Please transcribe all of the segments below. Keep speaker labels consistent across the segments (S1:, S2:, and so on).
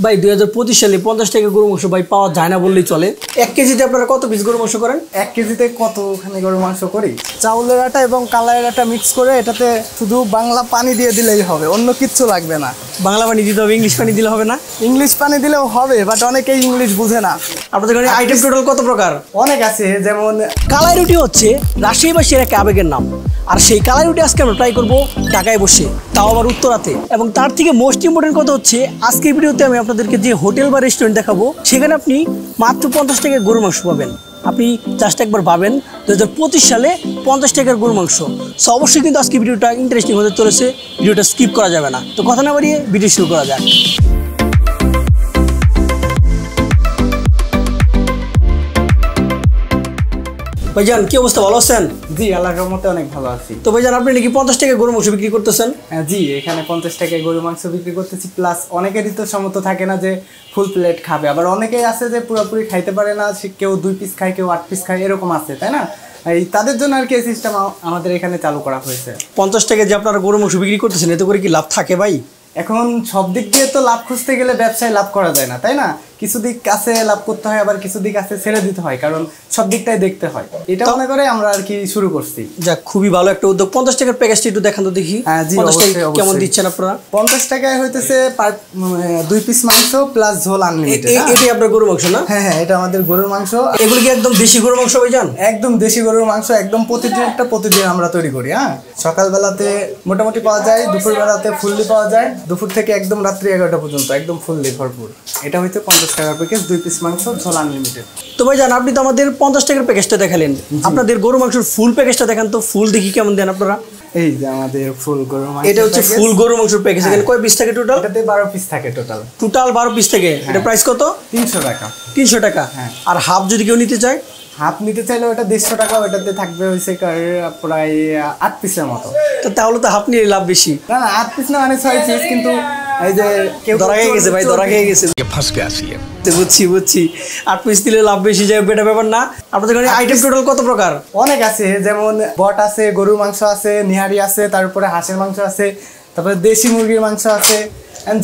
S1: ভাই 2025 সালে 50 টাকা গরু মাংস ভাই পাওয়া যায় না বললেই চলে। 1 কেজিতে আপনারা কত পিস গরু মাংস করেন?
S2: 1 কেজিতে কতখানি গরু মাংস করি? চাউলের আটা এবং কালাইয়ের আটা মিক্স করে এটাতে শুধু বাংলা পানি দিয়ে দিলেই হবে, অন্য কিচ্ছু লাগবে না।
S1: বাংলা পানি দিতে হবে, ইংলিশ পানি দিলে হবে না?
S2: ইংলিশ পানি দিলেও হবে, বাট অনেকেই ইংলিশ বুঝে না।
S1: আপনাদের এখানে আইটেম টোটাল কত প্রকার?
S2: অনেক আছে, যেমন
S1: কালাই রুটি হচ্ছে রাজশাহীবাসীর এক আবেগের নাম। আর সেই কালাই রুটি আজকে আমরা ট্রাই করবো ঢাকায় বসে, তাও আবার উত্তরাতে। এবং তার থেকে মোস্ট ইম্পর্টেন্ট কথা হচ্ছে আজকের ভিডিওতে আমি আপনাদেরকে যে হোটেল বা রেস্টুরেন্ট দেখাবো সেখানে আপনি মাত্র 50 টাকায় গরু মাংস পাবেন। আপনি জাস্ট একবার ভাবেন 2025 সালে 50 টাকার গরু মাংস। সো অবশ্যই কিন্তু আজকে ভিডিওটা ইন্টারেস্টিং হতে চলেছে, ভিডিওটা স্কিপ করা যাবে না। তো কথা না বাড়িয়ে ভিডিও শুরু করা যাক। ভাইজান কি অবস্থা, ভালো আছেন?
S2: জি আল্লাহর রহমতে অনেক ভালো আছি।
S1: তো ভাইজান আপনি নাকি 50 টাকায় গরু মাংস বিক্রি করতেছেন?
S2: জি এখানে 50 টাকায় গরু মাংস বিক্রি করতেছি। প্লাস অনেকেরই তো সম্মত থাকে না যে ফুল প্লেট খাবে, আবার অনেকেই আছে যে পুরোপুরি খাইতে পারে না, কেউ 2 পিস খায়, কেউ 8 পিস খায়, এরকম আছে, তাই না? এই তাদের জন্য আর কি এই সিস্টেম আমাদের এখানে চালু করা হয়েছে।
S1: 50 টাকায় যে আপনারা গরু মাংস বিক্রি করতেছেন এতে করে কি লাভ থাকে ভাই?
S2: এখন সব দিক দিয়ে তো লাভ খুঁজতে গেলে ব্যবসায় লাভ করা যায় না, তাই না? কিছু দিক আছে লাভ করতে হয়, আবার কিছু দিক আছে ছেড়ে দিতে হয়, কারণ সব দিকটাই দেখতে হয়। এটা মনে করে আমরা আর কি শুরু করছি।
S1: যাক, খুবই ভালো একটা উদ্যোগ। 50 টাকার প্যাকেজটা একটু দেখান তো দেখি।
S2: হ্যাঁ জি,
S1: 50 টাকা কেমন দিচ্ছেন আপনারা?
S2: 50 টাকায় হইতেছে 2 পিস মাংস প্লাস ঝোল আনলিমিটেড।
S1: এটাই আপনার গরুর মাংস না?
S2: হ্যাঁ হ্যাঁ, এটা আমাদের গরুর মাংস।
S1: এগুলো কি একদম দেশি গরুর মাংস ভাইজান?
S2: একদম দেশি গরুর মাংস, একদম প্রতিদিন আমরা তৈরি করি। হ্যাঁ, সকালবেলাতে মোটামুটি পাওয়া যায়, দুপুরবেলাতে ফুললি পাওয়া যায়, দুপুর থেকে একদম রাত্রি 11টা পর্যন্ত একদম ফুললি ভরপুর। এটা হচ্ছে 50 টাকার প্যাকেজ, 2 পিস মাংস, ঝোল আনলিমিটেড।
S1: তো ভাইজান আপনি তো আমাদের 50 টাকার প্যাকেজটা দেখালেন, আপনাদের গরু মাংসের ফুল প্যাকেজটা দেখান তো। ফুল দেখি কেমন দেন আপনারা?
S2: এই যে আমাদের ফুল গরুর মাংস,
S1: এটা হচ্ছে ফুল গরুর মাংসের প্যাকেজ। এখানে কয় পিস থাকে টোটাল?
S2: এটাতে 12 পিস থাকে টোটাল
S1: 12 পিস থাকে। এটা প্রাইস কত?
S2: 300 টাকা।
S1: 300 টাকা। আর হাফ যদি কেউ নিতে চায়?
S2: হাফ নিতে চাইলে ওটা 150 টাকা, ওটাতে থাকবে হচ্ছে প্রায় 8 পিসের মতো।
S1: তো তাহলে তো হাফ নিয়ে লাভ বেশি।
S2: না না, 8 পিস না, মানে 6 পিস। কিন্তু এই যে কেউ
S1: ধরা খেয়ে গেছে ভাই, ধরা খেয়ে গেছে। বুঝছি 8 পিস দিলে লাভ বেশি যায়, এটা ব্যাপার না। আপনাদের এখানে আইটেম টোটাল কত প্রকার?
S2: অনেক আছে, যেমন বট আছে, গরুর মাংস আছে, নিহারি আছে, তারপরে হাঁসের মাংস আছে, তারপরে দেশি মুরগির মাংস আছে,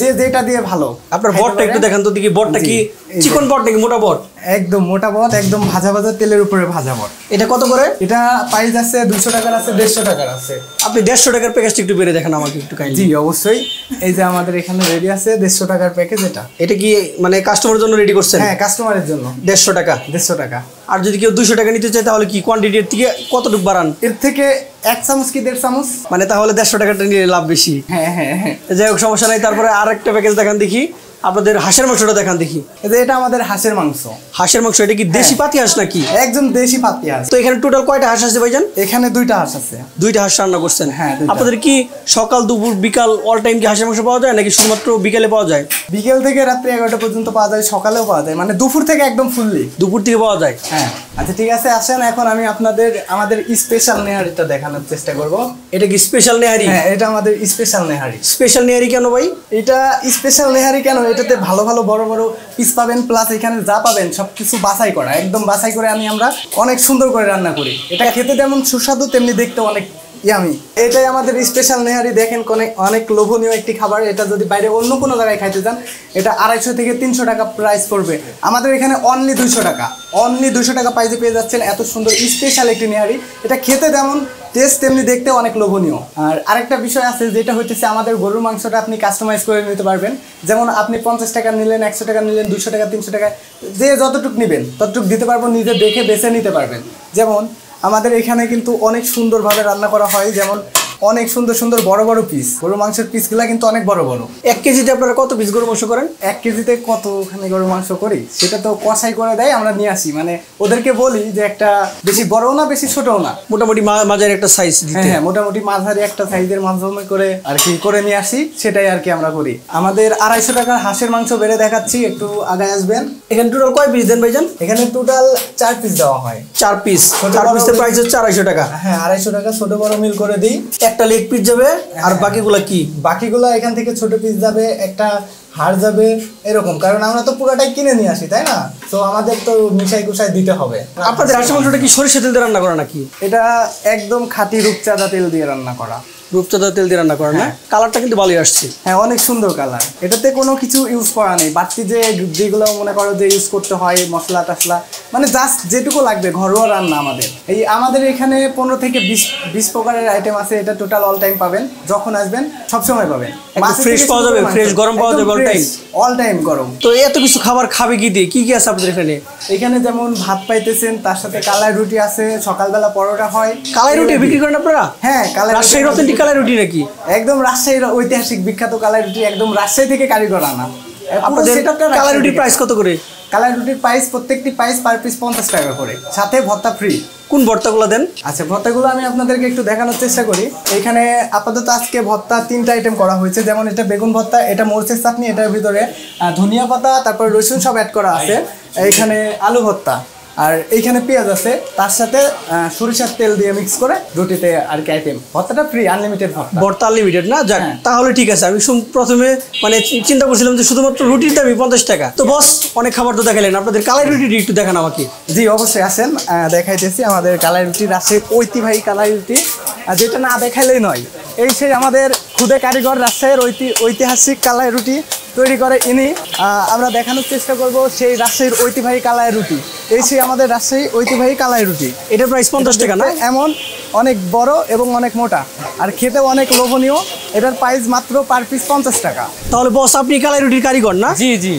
S2: যে যেটা দিয়ে ভালো।
S1: আপনার বটটা একটু দেখান তো দেখি। বটটা কি চিকন বট নাকি মোটা বট?
S2: একদম মোটা বট, একদম ভাজা ভাজা তেলের উপরে ভাজা বট।
S1: এটা কত করে?
S2: এটা প্রাইস আছে 200 টাকার আছে, 150 টাকার আছে।
S1: আপনি 150 টাকার প্যাকেজটা একটু বেড়ে দেখান আমাকে একটু কাইন্ডলি।
S2: জি অবশ্যই, এই যে আমাদের এখানে রেডি আছে 150 টাকার প্যাকেজ। এটা কি
S1: মানে কাস্টমারের জন্য রেডি করছেন?
S2: হ্যাঁ, কাস্টমারের জন্য
S1: 150 টাকা।
S2: 150 টাকা।
S1: আর যদি কেউ 200 টাকা নিতে চায় তাহলে কি কোয়ান্টিটির থেকে কতটুকু বাড়ান?
S2: এর থেকে 1 চামচ কি 1.5 চামচ,
S1: মানে তাহলে 150 টাকাটা নিলে লাভ বেশি।
S2: হ্যাঁ হ্যাঁ হ্যাঁ,
S1: যাই হোক সমস্যা নাই। তারপরে আর একটা প্যাকেজ দেখান দেখি, আপনাদের হাঁসের মাংসটা দেখান দেখি।
S2: এটা আমাদের হাঁসের মাংস।
S1: হাঁসের মাংস এটা কি দেশি পাতি হাঁস নাকি?
S2: একদম দেশি পাতি হাঁস।
S1: তো এখানে টোটাল কয়টা হাঁস আছে ভাইজান?
S2: এখানে 2টা হাঁস আছে।
S1: 2টা হাঁস রান্না করছেন?
S2: হ্যাঁ।
S1: আপনাদের কি সকাল দুপুর বিকাল অল টাইম কি হাঁসের মাংস পাওয়া যায় নাকি শুধুমাত্র বিকালে পাওয়া যায়?
S2: বিকেল থেকে রাত্রি 11টা পর্যন্ত পাওয়া যায়, সকালেও পাওয়া যায়, মানে দুপুর থেকে একদম ফুললি
S1: দুপুর থেকে পাওয়া যায়।
S2: হ্যাঁ আচ্ছা ঠিক আছে, আসেন এখন আমি আপনাদের আমাদের স্পেশাল নেহারিটা দেখানোর চেষ্টা করব।
S1: এটা কি স্পেশাল নেহারি?
S2: হ্যাঁ, এটা আমাদের স্পেশাল নেহারি।
S1: স্পেশাল নেহারি কেন ভাই?
S2: এটা স্পেশাল নেহারি কেন, এটাতে ভালো ভালো বড় বড় পিস পাবেন, প্লাস এখানে যা পাবেন সবকিছু বাছাই করা, একদম বাছাই করে আমরা অনেক সুন্দর করে রান্না করি। এটা খেতে যেমন সুস্বাদু তেমনি দেখতে অনেক ইয়ামি। এটাই আমাদের স্পেশাল নেহারি। দেখেন অনেক লোভনীয় একটি খাবার। এটা যদি বাইরে অন্য কোনো জায়গায় খাইতে যান এটা 250 থেকে 300 টাকা প্রাইস পড়বে। আমাদের এখানে অনলি 200 টাকা, অনলি 200 টাকা প্রাইসে পেয়ে যাচ্ছেন এত সুন্দর স্পেশাল একটি নেহারি। এটা খেতে যেমন টেস্ট তেমনি দেখতে অনেক লোভনীয়। আর আরেকটা বিষয় আছে, যেটা হচ্ছে আমাদের গরুর মাংসটা আপনি কাস্টমাইজ করে নিতে পারবেন। যেমন আপনি 50 টাকা নিলেন, 100 টাকা নিলেন, 200 টাকা, 300 টাকা, যে যতটুকু নেবেন ততটুকু দিতে পারবো, নিজে দেখে বেছে নিতে পারবেন। যেমন আমাদের এখানে কিন্তু অনেক সুন্দরভাবে রান্না করা হয়, যেমন অনেক সুন্দর সুন্দর বড় বড় পিস গরুর মাংসের পিসগুলা কিন্তু অনেক বড় বড়।
S1: 1 কেজিতে আপনারা কত পিস গরু মাংস করেন?
S2: 1 কেজিতে কতখানি গরু মাংস করি সেটা তো কষাই করে দেয়, আমরা নিয়ে আসি। মানে ওদেরকে বলি যে একটা বেশি বড়ও না বেশি ছোটও না,
S1: মোটামুটি মাঝারি একটা সাইজ দিতে।
S2: হ্যাঁ, মোটামুটি মাঝারি একটা সাইজের মাধ্যমে করে আর কি করে নিয়ে আসি, সেটাই আর কি আমরা করি। আমাদের 250 টাকার হাঁসের মাংস বেড়ে দেখাচ্ছি, একটু আগায় আসবেন।
S1: এখানে টোটাল কয় পিস দেন ভাইজান?
S2: এখানে টোটাল 4 পিস দেওয়া হয়।
S1: 4 পিস। 4 পিসের প্রাইস হচ্ছে 250 টাকা।
S2: হ্যাঁ, 250 টাকা ছোট বড় মিল করে দিই।
S1: একটা লেগ পিস যাবে আর বাকিগুলা কি?
S2: বাকিগুলা এখান থেকে ছোট পিস যাবে, একটা হাড় যাবে, এরকম। কারণ আমরা তো পুরোটাই কিনে নিয়ে আসি, তাই না? তো আমাদের তো মিশাই কুশাই দিতে হবে।
S1: আপনাদের হাঁসের মাংসটা কি সরিষা তেল দিয়ে রান্না করা নাকি?
S2: এটা একদম খাঁটি রূপচাঁদা তেল দিয়ে রান্না করা।
S1: রূপচাঁদা তেল দিয়ে রান্না করেন না? কালারটা কিন্তু ভালোই আসছে।
S2: হ্যাঁ, অনেক সুন্দর কালার। এটাতে কোনো কিছু ইউজ করা নেই, বাড়তি যেগুলো মনে করো যে ইউজ করতে হয় মশলা টসলা, মানে জাস্ট যেটুকু লাগবে ঘরোয়া রান্না আমাদের এখানে 15 থেকে 20 প্রকারের আইটেম আছে। এটা টোটাল অল টাইম পাবেন, যখন আসবেন সবসময় পাবেন।
S1: ফ্রেশ পাওয়া যাবে, ফ্রেশ গরম পাওয়া যাবে
S2: অল টাইম গরম।
S1: তো এত কিছু খাবার খাবে কি দিয়ে, কি কি আছে আপনাদের এখানে?
S2: এখানে যেমন ভাত পাইতেছেন, তার সাথে কালাই রুটি আছে, সকালবেলা পরোটা হয়।
S1: কালাই রুটি বিক্রি করেন আপনারা?
S2: হ্যাঁ,
S1: রাজশাহীর অথেন্টিক কালাই রুটি নাকি?
S2: একদম রাজশাহীর ঐতিহাসিক বিখ্যাত কালাই রুটি, একদম রাজশাহী থেকে কারিগর আনা।
S1: আপনাদের কালাই রুটির প্রাইস কত করে?
S2: কালাই রুটির প্রাইস, প্রত্যেকটি প্রাইস পার পিস 50 টাকা করে, সাথে ভর্তা ফ্রি।
S1: কোন ভর্তাগুলো দেন?
S2: আচ্ছা, ভর্তাগুলো আমি আপনাদেরকে একটু দেখানোর চেষ্টা করি। এখানে আপাতত আজকে ভর্তা 3টা আইটেম করা হয়েছে। যেমন এটা বেগুন ভর্তা, এটা মরিচের চাটনি, এটার ভিতরে ধনিয়া পাতা তারপর রসুন সব অ্যাড করা আছে। এখানে আলু ভর্তা, আর এইখানে পেঁয়াজ আছে, তার সাথে সরিষার তেল দিয়ে মিক্স করে রুটিতে আর কি আইটেম। ভর্তাটা ফ্রি, আনলিমিটেড
S1: ভর্তা আনলিমিটেড না? যাক, তাহলে ঠিক আছে। আমি প্রথমে মানে চিন্তা করছিলাম যে শুধুমাত্র রুটির দামই 50 টাকা। তো বস, অনেক খাবার তো দেখালেন, আপনাদের কালাই রুটিটি একটু দেখান আমাকে।
S2: জি অবশ্যই, আসেন, দেখাইতেছি আমাদের কালাই রুটি, রাজশাহীর ঐতিহ্যবাহী কালাই রুটি, যেটা না দেখাইলেই নয়। এই সেই আমাদের খুদে কারিগর, রাজশাহীর ঐতিহাসিক কালাই রুটি তৈরি করে ইনি। আমরা দেখানোর চেষ্টা করব সেই রাজশাহীর ঐতিহ্যবাহী কালাই রুটি। এই সেই আমাদের রাজশাহী ঐতিহ্যবাহী কালাই রুটি।
S1: এটার প্রাইস 50 টাকা না?
S2: এমন অনেক বড় এবং অনেক মোটা, আর খেতেও অনেক লোভনীয়। এটার প্রাইস মাত্র পার পিস 50 টাকা।
S1: তাহলে বস, আপনি কালাই রুটির কারিগর না?
S3: জি জি।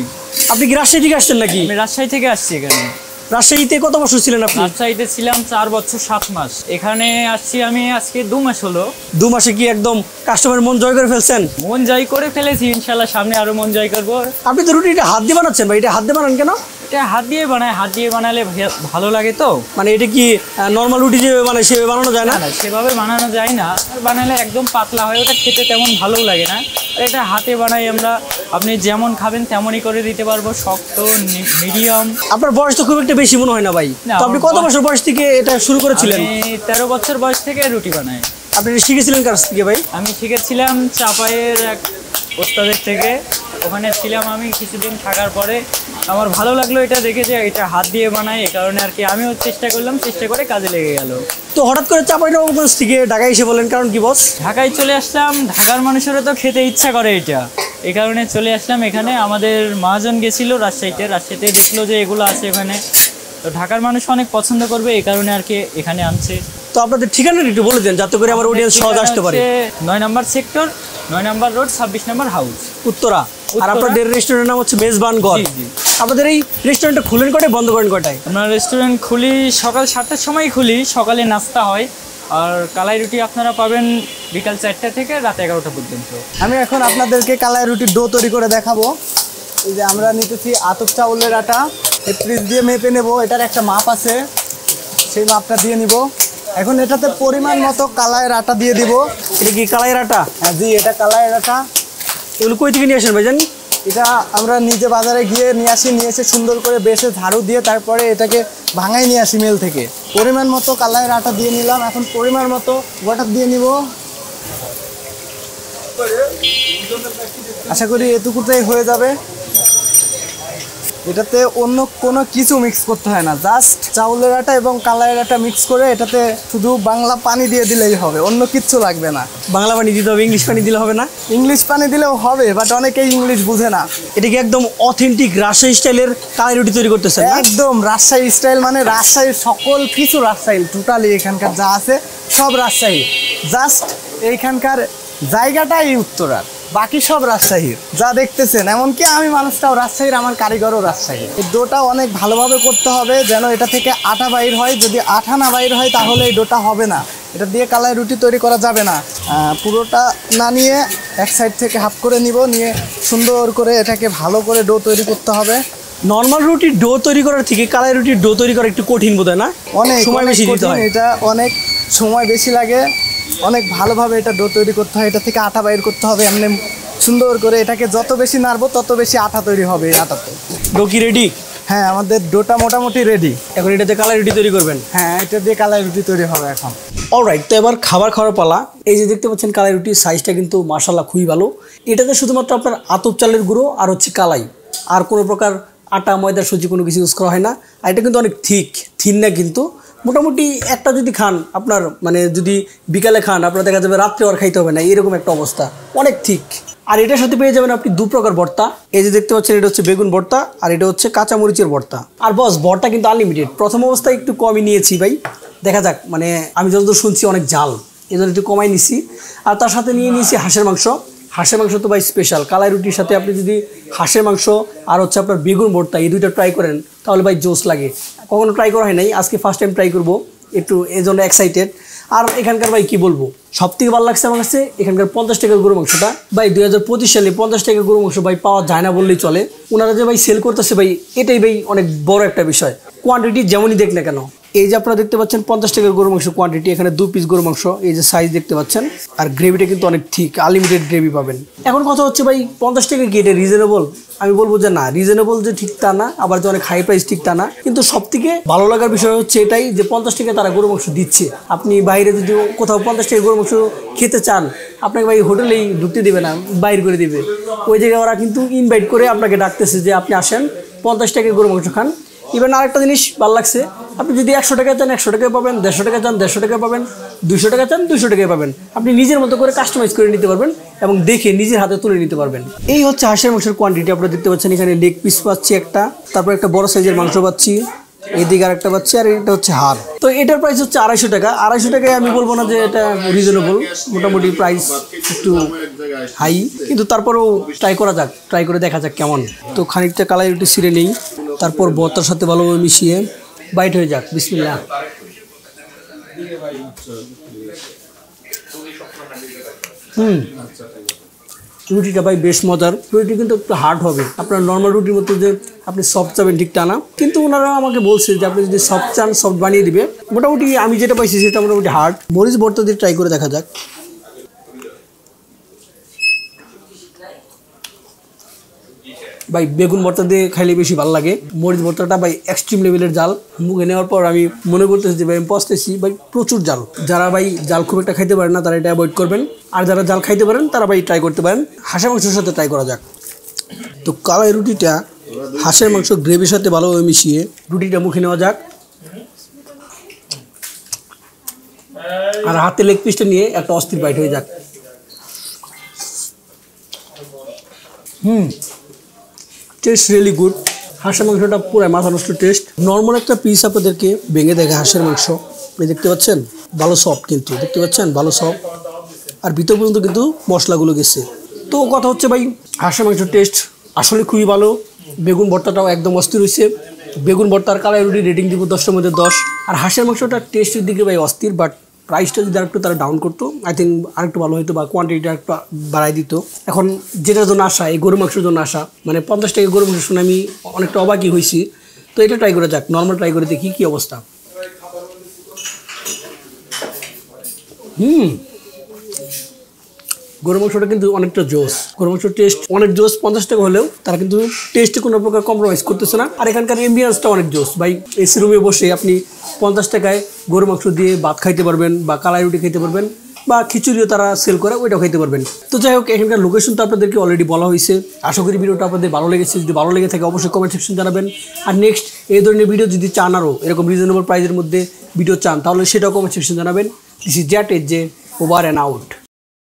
S1: আপনি কি রাজশাহী থেকে আসছেন নাকি?
S3: আমি রাজশাহী থেকে আসছি। এখানে
S1: রাজশাহীতে কত বছর ছিলেন আপনি?
S3: রাজশাহীতে ছিলাম 4 বছর 7 মাস। এখানে আসছি আমি আজকে 2 মাস হলো।
S1: 2 মাসে কি একদম কাস্টমারের মন জয় করে ফেলছেন?
S3: মন জয় করে ফেলেছি, ইনশাল্লাহ সামনে আরো মন জয় করবো।
S1: আপনি তো রুটিটা হাত দিয়ে বানাচ্ছেন ভাই, এটা হাত দিয়ে বানান কেন?
S3: এটা হাত দিয়ে বানায়, হাত দিয়ে বানালে ভালো লাগে তো।
S1: মানে এটা কি নর্মাল রুটি যেভাবে বানায় সেভাবে বানানো যায় না?
S3: না, সেভাবে বানানো যায় না। আর বানালে একদম পাতলা হয়, ওটা খেতে তেমন ভালোও লাগে না। আর এটা হাতে বানাই আমরা, আপনি যেমন খাবেন তেমনই করে দিতে পারবো, শক্ত মিডিয়াম।
S1: আপনার বয়স তো খুব একটা বেশি মনে হয় না ভাই।
S3: না,
S1: তো আপনি কত বছর বয়স থেকে এটা শুরু করেছিলেন?
S3: আমি 13 বছর বয়স থেকে রুটি বানাই।
S1: আপনি এটা শিখেছিলেন কার থেকে ভাই?
S3: আমি শিখেছিলাম চাপাইয়ের এক ওস্তাদের থেকে। ওখানে ছিলাম আমি কিছুদিন থাকার পরে আমার ভালো লাগলো এটা দেখে যে এটা হাত দিয়ে বানায়, এই কারণে আর কি আমিও চেষ্টা করলাম, চেষ্টা করে কাজে লেগে গেল।
S1: তো হঠাৎ করে চাঁপাইনবাবগঞ্জ থেকে ঢাকায় এসে বলেন, কারণ কি বস?
S3: ঢাকায় চলে আসলাম, ঢাকার মানুষেরও তো খেতে ইচ্ছা করে এটা, এই কারণে চলে আসলাম এখানে। আমাদের মহাজন গেছিল রাজশাহীতে দেখলো যে এগুলো আছে এখানে, তো ঢাকার মানুষ অনেক পছন্দ করবে, এই কারণে আর কি এখানে আনছে।
S1: তো আপনাদের ঠিকানাটা একটু বলে দেন যাতে করে আমার অডিয়েন্স সহজ আসতে পারে।
S3: 9 নম্বর সেক্টর, 9 নম্বর রোড, 26 নম্বর হাউস,
S1: উত্তরা। আর আপনাদের রেস্টুরেন্টের নাম হচ্ছে মেজবান ঘর। আপনাদের এই রেস্টুরেন্টটা খুলেন কটায়, বন্ধ করেন কটায়?
S3: আমরা রেস্টুরেন্ট খুলি সকাল 7টার সময় খুলি, সকালে নাস্তা হয়। আর কালাই রুটি আপনারা পাবেন বিকাল 4টা থেকে রাত 11টা পর্যন্ত।
S2: আমি এখন আপনাদেরকে কালাই রুটির ডো তৈরি করে দেখাবো। এই যে আমরা নিতেছি আতপ চাউলের আটা, এই পিস দিয়ে মেপে নেব। এটার একটা মাপ আছে, সেই মাপটা দিয়ে নিব। এখন এটাতে পরিমাণ মতো কালাইয়ের আটা দিয়ে দিব।
S1: এটা কি কালাইয়ের আটা?
S2: হ্যাঁ জি, এটা কালাইয়ের আটা।
S1: এগুলো কই থেকে নিয়ে আসেন ভাই জানি?
S2: এটা আমরা নিজে বাজারে গিয়ে নিয়ে এসে সুন্দর করে বেছে ঝাড়ু দিয়ে তারপরে এটাকে ভাঙাই নিয়ে আসি মিল থেকে। পরিমাণ মতো কালাইয়ের আটা দিয়ে নিলাম। এখন পরিমাণ মতো ওয়াটার দিয়ে নিব। আশা করি এটুকুতেই হয়ে যাবে। এটাতে অন্য কোনো কিছু মিক্স করতে হয় না, জাস্ট চাউলের আটা এবং কালাইয়ের আটা মিক্স করে এটাতে শুধু বাংলা পানি দিয়ে দিলেই হবে, অন্য কিচ্ছু লাগবে না।
S1: বাংলা পানি দিতে হবে, ইংলিশ পানি দিলে হবে না?
S2: ইংলিশ পানি দিলেও হবে, বাট অনেকেই ইংলিশ বুঝে না।
S1: এটা কি একদম অথেন্টিক রাজশাহী স্টাইলের কালাই রুটি তৈরি করতেছেন?
S2: একদম রাজশাহী স্টাইল, মানে রাজশাহীর সকল কিছু রাজশাহী, টোটালি এখানকার যা আছে সব রাজশাহী। জাস্ট এইখানকার জায়গাটাই উত্তরার, বাকি সব রাজশাহীর যা দেখতেছেন। এমনকি আমি মানুষটাও রাজশাহীর, আমার কারিগরও রাজশাহী। এই ডোটা অনেক ভালোভাবে করতে হবে যেন এটা থেকে আটা বাইর হয়। যদি আটা না বাইর হয় তাহলে এই ডোটা হবে না, এটা দিয়ে কালাই রুটি তৈরি করা যাবে না। পুরোটা না নিয়ে এক সাইড থেকে হাফ করে নিব, নিয়ে সুন্দর করে এটাকে ভালো করে ডো তৈরি করতে হবে।
S1: নর্মাল রুটির ডো তৈরি করার থেকে কালাই রুটির ডো তৈরি করা একটু কঠিন বোধ হয় না?
S2: অনেক
S1: সময় বেশি দিতে হয়।
S2: এটা অনেক সময় বেশি লাগে, অনেক ভালোভাবে এটা ডো তৈরি করতে হয়। এটা থেকে আটা বাইর করতে হবে এমনি সুন্দর করে। এটাকে যত বেশি নাড়বো তত বেশি আটা তৈরি হবে এই আটাতে।
S1: ডো কি রেডি?
S2: হ্যাঁ, আমাদের ডোটা মোটামুটি রেডি।
S1: এখন এটাতে কালাই রুটি তৈরি করবেন?
S2: হ্যাঁ, এটা দিয়ে কালাই রুটি তৈরি হবে এখন।
S1: অলরাইট, তো এবার খাবার খাওয়ার পালা। এই যে দেখতে পাচ্ছেন কালাই রুটির সাইজটা কিন্তু মাশাআল্লাহ খুবই ভালো। এটাতে শুধুমাত্র আপনার আতপ চালের গুঁড়ো আর হচ্ছে কালাই, আর কোনো প্রকার আটা ময়দা সুজি কোনো কিছু ইউজ করা হয় না। আর এটা কিন্তু অনেক থিন না, কিন্তু মোটামুটি একটা যদি খান আপনার মানে যদি বিকালে খান আপনার দেখা যাবে রাত্রে আর খাইতে হবে না, এরকম একটা অবস্থা, অনেক ঠিক। আর এটার সাথে পেয়ে যাবেন আপনি 2 প্রকার ভর্তা। এই যে দেখতে পাচ্ছেন এটা হচ্ছে বেগুন ভর্তা আর এটা হচ্ছে কাঁচামরিচের ভর্তা। আর বস ভর্তা কিন্তু আনলিমিটেড। প্রথম অবস্থায় একটু কমই নিয়েছি ভাই, দেখা যাক, মানে আমি যতদূর শুনছি অনেক জাল, এই জন্য একটু কমাই নিছি। আর তার সাথে নিয়ে নিয়েছি হাঁসের মাংস। হাঁসের মাংস তো ভাই স্পেশাল, কালাই রুটির সাথে আপনি যদি হাঁসের মাংস আর হচ্ছে আপনার বেগুন ভর্তা এই দুইটা ট্রাই করেন তাহলে ভাই জোস লাগে। কখনো ট্রাই করা হয় নাই, আজকে ফার্স্ট টাইম ট্রাই করবো, একটু এই জন্য এক্সাইটেড। আর এখানকার ভাই কি বলবো, সব থেকে ভালো লাগছে আমার কাছে এখানকার 50 টাকার গরু মাংসটা। ভাই 2025 সালে 50 টাকার গরু মাংস ভাই পাওয়া যায় না বললেই চলে। ওনারা যে ভাই সেল করতেছে ভাই, এটাই ভাই অনেক বড় একটা বিষয়। কোয়ান্টিটি যেমনই দেখ না কেন, এই যে আপনারা দেখতে পাচ্ছেন 50 টাকার গরু মাংস কোয়ান্টিটি, এখানে 2 পিস গরু মাংস, এই যে সাইজ দেখতে পাচ্ছেন। আর গ্রেভিটা কিন্তু অনেক ঠিক, আনলিমিটেড গ্রেভি পাবেন। এখন কথা হচ্ছে ভাই 50 টাকা কি এটা রিজনেবল? আমি বলবো যে না, রিজনেবল যে ঠিক তা না, আবার যে অনেক হাই প্রাইস ঠিক তা না। কিন্তু সব থেকে ভালো লাগার বিষয় হচ্ছে এটাই যে 50 টাকা তারা গরু মাংস দিচ্ছে। আপনি বাইরে যদি কোথাও 50 টাকা গরু মাংস খেতে চান, আপনাকে ভাই হোটেলেই ঢুকতে দেবে না, বাইর করে দিবে। ওই জায়গায় ওরা কিন্তু ইনভাইট করে আপনাকে ডাকতেছে যে আপনি আসেন 50 টাকা গরু মাংস খান। ইভেন আরেকটা জিনিস ভালো লাগছে, আপনি যদি 100 টাকা চান 100 টাকায় পাবেন, 150 টাকা চান 150 টাকা পাবেন, 200 টাকা চান 200 টাকায় পাবেন। আপনি নিজের মতো করে কাস্টমাইজ করে নিতে পারবেন এবং দেখে নিজের হাতে তুলে নিতে পারবেন। এই হচ্ছে হাঁসের মাংসের কোয়ান্টিটি। আপনারা দেখতে পাচ্ছেন এখানে লেগ পিস পাচ্ছি একটা, তারপর একটা বড় সাইজের মাংস পাচ্ছি, এইদিকে আর একটা পাচ্ছি, আর এটা হচ্ছে হাড়। তো এটার প্রাইস হচ্ছে 250 টাকা। 250 টাকায় আমি বলবো না যে এটা রিজনেবল, মোটামুটি প্রাইস একটু হাই, কিন্তু তারপরেও ট্রাই করা যাক, ট্রাই করে দেখা যাক কেমন। তো খানিকটা কালাই রুটি ছিঁড়ে নেই, তারপর ভর্তার সাথে ভালোভাবে মিশিয়ে বাইট হয়ে যাক। বিসমিল্লাহ। রুটিটা ভাই বেশ মজার। রুটি কিন্তু একটু হার্ড হবে, আপনার নর্মাল রুটির মতো যে আপনি সফট চাবেন ঠিক টা না। কিন্তু ওনারা আমাকে বলছে যে আপনি যদি সফট চান সফট বানিয়ে দিবে। মোটামুটি আমি যেটা পাইছি সেটা মোটামুটি হার্ড। মরিচ ভর্তা দিয়ে ট্রাই করে দেখা যাক। ভাই বেগুন ভর্তা দিয়ে খাইলে বেশি ভালো লাগে। মরিচ ভর্তাটা ভাই এক্সট্রিম লেভেলের জাল। মুখে নেওয়ার পর আমি মনে করতেছি যে ভাই আমি পস্তেছি, ভাই প্রচুর জাল। যারা ভাই জাল খুব একটা খাইতে পারেন না তারা এটা অ্যাভয়েড করবেন, আর যারা জাল খাইতে পারেন তারা ভাই ট্রাই করতে পারেন। হাঁসের মাংসের সাথে ট্রাই করা যাক। তো কালাই রুটিটা হাঁসের মাংস গ্রেভির সাথে ভালোভাবে মিশিয়ে রুটিটা মুখে নেওয়া যাক। আর হাতে লেগ পিসটা নিয়ে একটা অস্থির বাইট হয়ে যাক। Test really good. হাঁসের মাংসটা পুরো মাথা নষ্ট টেস্ট। নর্মাল একটা পিস আপনাদেরকে ভেঙে দেখে হাঁসের মাংস, আপনি দেখতে পাচ্ছেন ভালো সফট, কিন্তু দেখতে পাচ্ছেন ভালো সফট, আর ভিতর পর্যন্ত কিন্তু মশলাগুলো গেছে। তো কথা হচ্ছে ভাই হাঁসের মাংসের টেস্ট আসলে খুবই ভালো। বেগুন ভর্তাটাও একদম অস্থির হয়েছে। বেগুন ভর্তার কালাই রুটি রেটিং দিব 10-এর মধ্যে 10। আর হাঁসের মাংসটা টেস্টের দিকে ভাই অস্থির, বাট প্রাইসটা যদি আরেকটু তারা ডাউন করতো আই থিঙ্ক আরেকটু ভালো হতো, বা কোয়ান্টিটিটা একটু বাড়াই দিত। এখন যেটার জন্য আসা, এই গরু মাংসের জন্য আসা, মানে 50 টাকা গরু মাংস শুনে আমি অনেকটা অবাকই হয়েছি। তো এটা ট্রাই করে যাক, নর্মাল ট্রাই করে দেখি কী অবস্থা। গরু মাংসটা কিন্তু অনেকটা জোস। গরু মাংসের টেস্ট অনেক জোস। 50 টাকা হলেও তারা কিন্তু টেস্টে কোনো প্রকার কম্প্রোমাইজ করতেছে না। আর এখানকার এমবিয়েন্সটা অনেক জোস ভাই। এসি রুমে বসে আপনি 50 টাকায় গরু মাংস দিয়ে ভাত খাইতে পারবেন, বা কালাই রুটি খাইতে পারবেন, বা খিচুড়িও তারা সেল করে ওইটাও খাইতে পারবেন। তো যাই হোক, এখানকার লোকেশন তো আপনাদেরকে অলরেডি বলা হয়েছে। আশা করি ভিডিওটা আপনাদের ভালো লেগেছে। যদি ভালো লেগে থাকে অবশ্যই কমেন্ট সেকশন জানাবেন। আর নেক্সট এই ধরনের ভিডিও যদি চান, আরও এরকম রিজনেবল প্রাইসের মধ্যে ভিডিও চান, তাহলে সেটাও কমেন্ট সেকশন জানাবেন। দিস ইজ জ্যাট AJ, over and out.